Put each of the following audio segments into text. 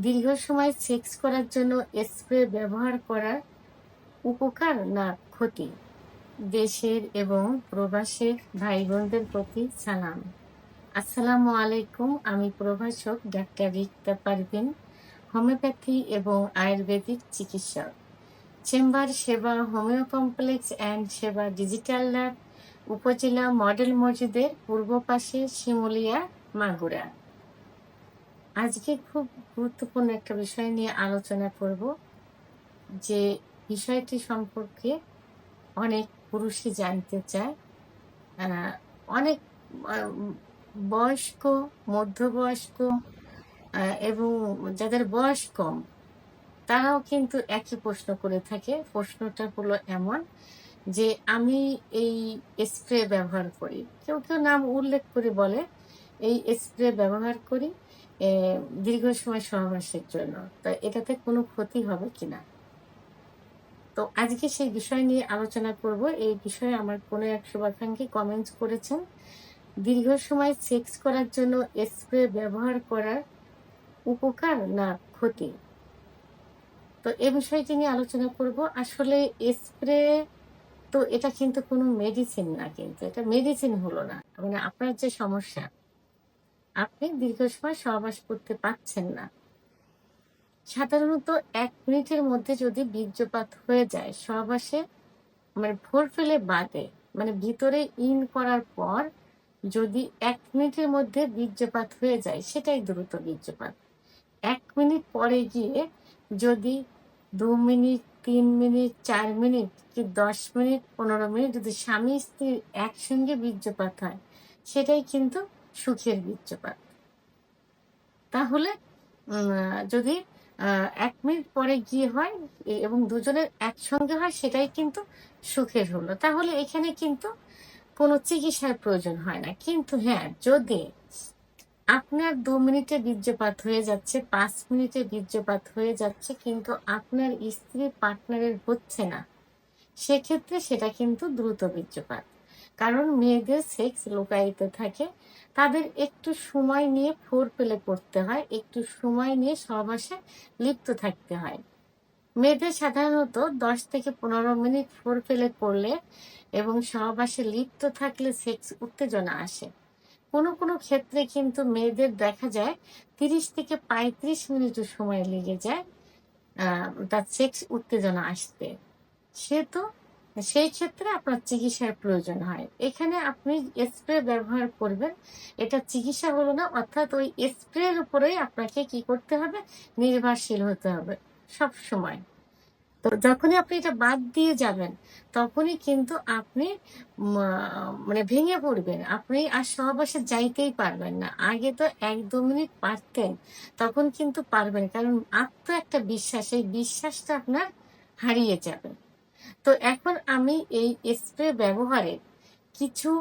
দীর্ঘ সময় সেক্স করার জন্য স্প্রে ব্যবহার করার উপকার না ক্ষতি? দেশের এবং প্রবাসের ভাই বোনদের প্রতি সালাম। আসসালামু আলাইকুম। আমি প্রভাষক ডাক্তার রিক্তা পারভিন, হোমিওপ্যাথি এবং আয়ুর্বেদিক চিকিৎসক। চেম্বার সেবা হোমিও কমপ্লেক্স অ্যান্ড সেবা ডিজিটাল ল্যাব, উপজেলা মডেল মসজিদের পূর্ব পাশে, শিমুলিয়া, মাগুরা। আজকে খুব গুরুত্বপূর্ণ একটা বিষয় নিয়ে আলোচনা করব, যে বিষয়টি সম্পর্কে অনেক পুরুষই জানতে চায়। অনেক বয়স্ক, মধ্যবয়স্ক এবং যাদের বয়স কম, তারাও কিন্তু একই প্রশ্ন করে থাকে। প্রশ্নটা হলো এমন যে, আমি এই স্প্রে ব্যবহার করি, কেউ কেউ নাম উল্লেখ করে বলে এই স্প্রে ব্যবহার করি দীর্ঘ সময় সহবাসের জন্য, তা এটাতে কোনো ক্ষতি হবে কিনা। তো আজকে সেই বিষয় নিয়ে আলোচনা করব। এই বিষয়ে আমার কোনো এক শুভাকাঙ্ক্ষী কমেন্টস করেছেন, দীর্ঘ সময় সেক্স করার জন্য স্প্রে ব্যবহার করার উপকার না ক্ষতি। তো এই বিষয়টি নিয়ে আলোচনা করব। আসলে স্প্রে তো এটা কিন্তু কোনো মেডিসিন না, কিন্তু এটা মেডিসিন হলো না। মানে আপনার যে সমস্যা, আপনি দীর্ঘ সময় সহবাস করতে পারছেন না, সাধারণত 1 মিনিটের মধ্যে যদি বীর্যপাত হয়ে যায় সহবাসে, মানে ফোর ফেলে বাদে, মানে ভিতরে ইন করার পর যদি 1 মিনিটের মধ্যে বীর্যপাত হয়ে যায়, সেটাই দ্রুত বীর্যপাত। 1 মিনিট পরে গিয়ে যদি 2 মিনিট, 3 মিনিট, 4 মিনিট কি 10 মিনিট, 15 মিনিট যদি স্বামী স্ত্রীর একসঙ্গে বীর্যপাত হয়, সেটাই কিন্তু সুখের বীর্যপাত। তাহলে যদি 1 মিনিট পরে গিয়ে হয় এবং দুজনের একসঙ্গে হয়, সেটাই কিন্তু সুখের হলো। তাহলে এখানে কিন্তু কোনো চিকিৎসার প্রয়োজন হয় না। কিন্তু হ্যাঁ, যদি আপনার 2 মিনিটে বীর্যপাত হয়ে যাচ্ছে, 5 মিনিটে বীর্যপাত হয়ে যাচ্ছে, কিন্তু আপনার স্ত্রী পার্টনারের হচ্ছে না, সেক্ষেত্রে সেটা কিন্তু দ্রুত বীর্যপাত। কারণ মেয়েদের সেক্স লুকায়িত থাকে, তাদের একটু সময় নিয়ে ফোর প্লে করতে হয়, একটু সময় নিয়ে সহবাসে লিপ্ত থাকতে হয়। মেয়েদের সাধারণত 10 থেকে 15 মিনিট ফোর প্লে করলে এবং সহবাসে লিপ্ত থাকলে সেক্স উত্তেজনা আসে। কোনো কোনো ক্ষেত্রে কিন্তু মেয়েদের দেখা যায় 30 থেকে 35 মিনিটও সময় লেগে যায় তার সেক্স উত্তেজনা আসতে। সেই ক্ষেত্রে আপনার চিকিৎসার প্রয়োজন হয়। এখানে আপনি স্প্রে ব্যবহার করবেন, এটা চিকিৎসা হলো না। অর্থাৎ ওই স্প্রের উপরেই আপনাকে কি করতে হবে, নির্ভরশীল হতে হবে সব সময়। তো যখনই আপনি এটা বাদ দিয়ে যাবেন, তখনই কিন্তু আপনি মানে ভেঙে পড়বেন। আপনি আর সহবাসে যাইতেই পারবেন না। আগে তো 1-2 মিনিট পারতেন, তখন কিন্তু পারবেন, কারণ একটা বিশ্বাস, এই বিশ্বাসটা আপনার হারিয়ে যাবে। তো এখন আমি এই স্প্রে ব্যবহারের কিছু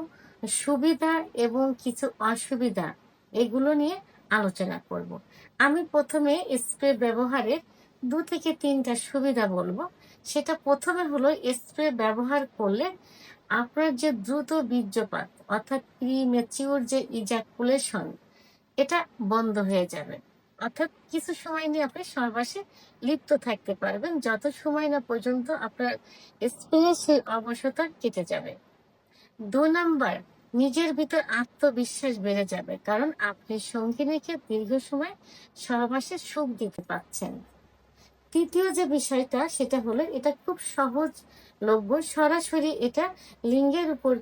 সুবিধা এবং কিছু অসুবিধা, এগুলো নিয়ে আলোচনা করব। আমি প্রথমে স্প্রে ব্যবহারের 2 থেকে 3টা সুবিধা বলবো। সেটা প্রথমে হলো, স্প্রে ব্যবহার করলে আপনার যে দ্রুত বীর্যপাত, অর্থাৎ প্রিম্যাচিউর যে ইজাকুলেশন, এটা বন্ধ হয়ে যাবে। অর্থাৎ কিছু সময় নিয়ে আপনি সহবাসে লিপ্ত থাকতে পারবেন, যত সময় না পর্যন্ত আপনার স্প্রে সেই অবসরটা কেটে যাবে। 2 নাম্বার, নিজের ভিতর আত্মবিশ্বাস বেড়ে যাবে, কারণ আপনি সঙ্গিনীকে দীর্ঘ সময় সহবাসে সুখ দিতে পারছেন। তৃতীয় যে বিষয়টা, সেটা হলো, এটা খুব সহজলভ্য। সরাসরি এটা লিঙ্গের উপর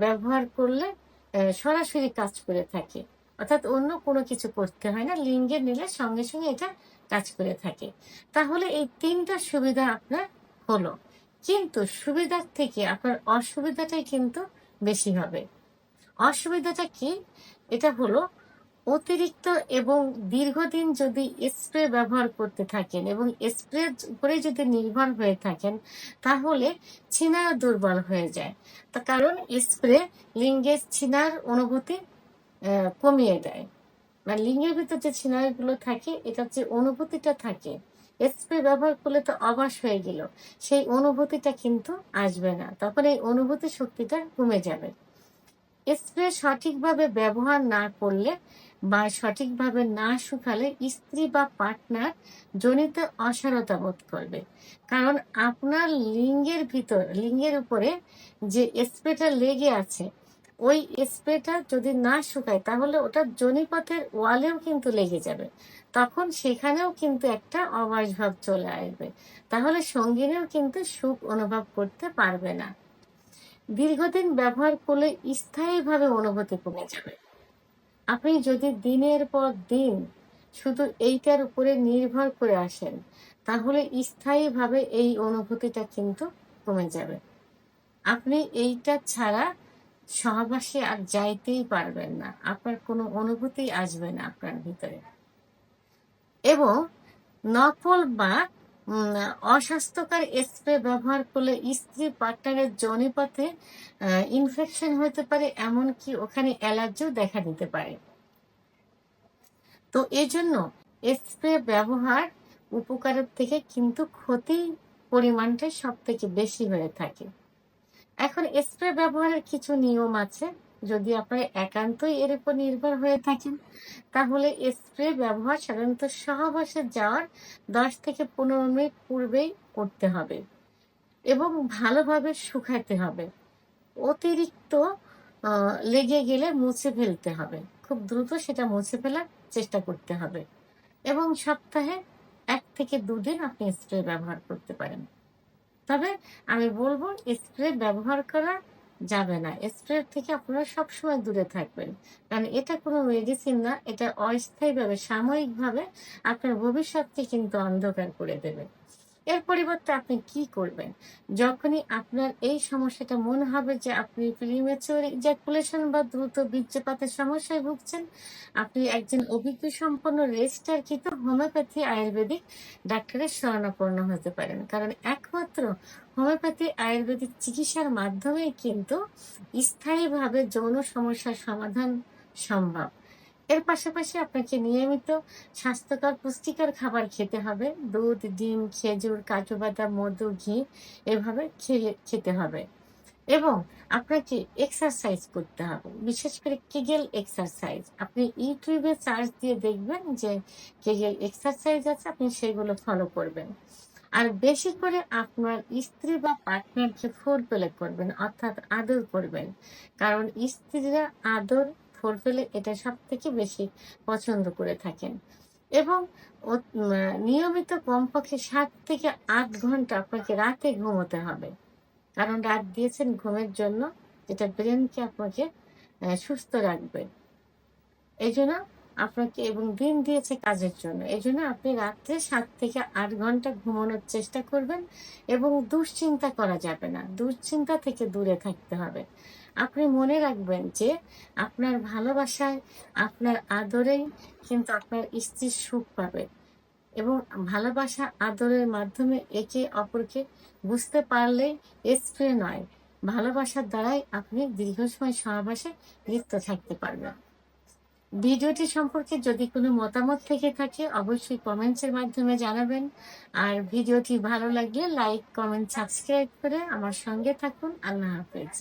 ব্যবহার করলে সরাসরি কাজ করে থাকে, অর্থাৎ অন্য কোনো কিছু করতে হয় না, লিঙ্গে নিলে সঙ্গে সঙ্গে এটা কাজ করে থাকে। তাহলে এই 3টা সুবিধা আপনার হলো, কিন্তু সুবিধার থেকে আপনার অসুবিধাটাই কিন্তু বেশি হবে। অসুবিধাটা কি? এটা হলো, অতিরিক্ত এবং দীর্ঘদিন যদি স্প্রে ব্যবহার করতে থাকেন এবং স্প্রে উপরে যদি নির্ভর হয়ে থাকেন, তাহলে ছিনায় দুর্বল হয়ে যায়। তার কারণ স্প্রে লিঙ্গের ছিনার অনুভূতি কমিয়ে দেয়। মানে লিঙ্গের ভিতর যে ছিনারগুলো থাকে, এটার যে অনুভূতিটা থাকে, স্প্রে ব্যবহার করলে তো অবাস হয়ে গেল, সেই অনুভূতিটা কিন্তু আসবে না, তখন এই অনুভূতি শক্তিটা কমে যাবে। স্প্রে সঠিকভাবে ব্যবহার না করলে বা সঠিকভাবে না শুকালে স্ত্রী বা পার্টনার জনিত অসারতা বোধ করবে। কারণ আপনার লিঙ্গের উপরে যে স্প্রেটা লেগে আছে, ওই স্প্রেটা যদি না শুকায় তাহলে ওটা যোনিপথের ওয়ালেও কিন্তু লেগে যাবে। তখন সেখানেও কিন্তু একটা অবাস ভাব চলে আসবে। তাহলে সঙ্গিনীও কিন্তু সুখ অনুভব করতে পারবে না। দীর্ঘদিন ব্যবহার করলে স্থায়ীভাবে অনুভূতি কমে যাবে। আপনি যদি দিনের পর দিন শুধু এইটার উপরে নির্ভর করে আসেন, তাহলে স্থায়ীভাবে এই অনুভূতিটা কিন্তু কমে যাবে। আপনি এইটা ছাড়া সহবাসে আর যাইতেই পারবেন না। আপনার কোনো অনুভূতি আসবে না আপনার ভিতরে। এবং নকল বা অস্বাস্থ্যকর স্প্রে ব্যবহার করলে স্ত্রী পার্টনারের যোনিপথে ইনফেকশন হতে পারে, এমনকি ওখানে অ্যালার্জিও দেখা দিতে পারে। তো এই জন্য স্প্রে ব্যবহার উপকারের থেকে কিন্তু ক্ষতির পরিমাণটা সব থেকে বেশি হয়ে থাকে। এখন স্প্রে ব্যবহারের কিছু নিয়ম আছে। যদি আপনারা একান্তই এর উপর নির্ভর হয়ে থাকেন, তাহলে স্প্রে ব্যবহার সাধারণত সহবাসে যাওয়ার 10 থেকে 15 মিনিট পূর্বেই করতে হবে এবং ভালোভাবে শুকাতে হবে। অতিরিক্ত লেগে গেলে মুছে ফেলতে হবে। খুব দ্রুত সেটা মুছে ফেলার চেষ্টা করতে হবে এবং সপ্তাহে 1 থেকে 2 দিন আপনি স্প্রে ব্যবহার করতে পারেন। তবে আমি বলবো স্প্রে ব্যবহার করা যাবে না। স্প্রে থেকে আপনারা সবসময় দূরে থাকবেন। কারণ এটা কোনো মেডিসিন না, এটা অস্থায়ীভাবে সাময়িকভাবে আপনার ভবিষ্যৎকে কিন্তু অন্ধকার করে দেবে। এর পরিবর্তে আপনি কি করবেন? যখনই আপনার এই সমস্যাটা মনে হবে যে আপনি প্রিম্যাচিউর ইজাকুলেশন বা দ্রুত বীর্যপাতের সমস্যায় ভুগছেন, আপনি একজন অভিজ্ঞ সম্পন্ন রেজিস্টারকৃত হোমিওপ্যাথি আয়ুর্বেদিক ডাক্তারের শরণাপন্ন হতে পারেন। কারণ একমাত্র হোমিওপ্যাথি আয়ুর্বেদিক চিকিৎসার মাধ্যমেই কিন্তু স্থায়ীভাবে যৌন সমস্যার সমাধান সম্ভব। এর পাশাপাশি আপনাকে নিয়মিত স্বাস্থ্যকর পুষ্টিকর খাবার খেতে হবে। দুধ, ডিম, খেজুর, কাজু বাদাম, মধু, ঘি এভাবে খেতে হবে এবং আপনাকে এক্সারসাইজ করতে হবে। বিশেষ করে কেগেল এক্সারসাইজ। আপনি ইউটিউবে সার্চ দিয়ে দেখবেন যে কেগেল এক্সারসাইজ আছে, আপনি সেগুলো ফলো করবেন। আর বেশি করে আপনার স্ত্রী বা পার্টনারকে ফোরপ্লে করবেন, অর্থাৎ আদর করবেন। কারণ স্ত্রীরা আদর, ফোরপ্লে এটা সবথেকে বেশি পছন্দ করে থাকেন। এবং নিয়মিত কমপক্ষে 7 থেকে 8 ঘন্টা আপনাকে রাতে ঘুমোতে হবে। কারণ রাত দিয়েছেন ঘুমের জন্য, যেটা ব্রেনকে আপনাকে সুস্থ রাখবে। এইজন্য আপনাকে, এবং দিন দিয়েছে কাজের জন্য। এইজন্য আপনি রাত্রে 7 থেকে 8 ঘন্টা ঘুমানোর চেষ্টা করবেন এবং দুশ্চিন্তা করা যাবে না। দুশ্চিন্তা থেকে দূরে থাকতে হবে। আপনি মনে রাখবেন যে আপনার ভালোবাসায়, আপনার আদরেই কিন্তু আপনার স্ত্রী সুখ পাবে এবং ভালোবাসা আদরের মাধ্যমে একে অপরকে বুঝতে পারলেই স্প্রে নয়, ভালোবাসার দ্বারাই আপনি দীর্ঘ সময় সহবাসে লিপ্ত থাকতে পারবেন। ভিডিওটি সম্পর্কে যদি কোনো মতামত থেকে থাকে অবশ্যই কমেন্টসের মাধ্যমে জানাবেন। আর ভিডিওটি ভালো লাগলে লাইক, কমেন্ট, সাবস্ক্রাইব করে আমার সঙ্গে থাকুন। আল্লাহ হাফেজ।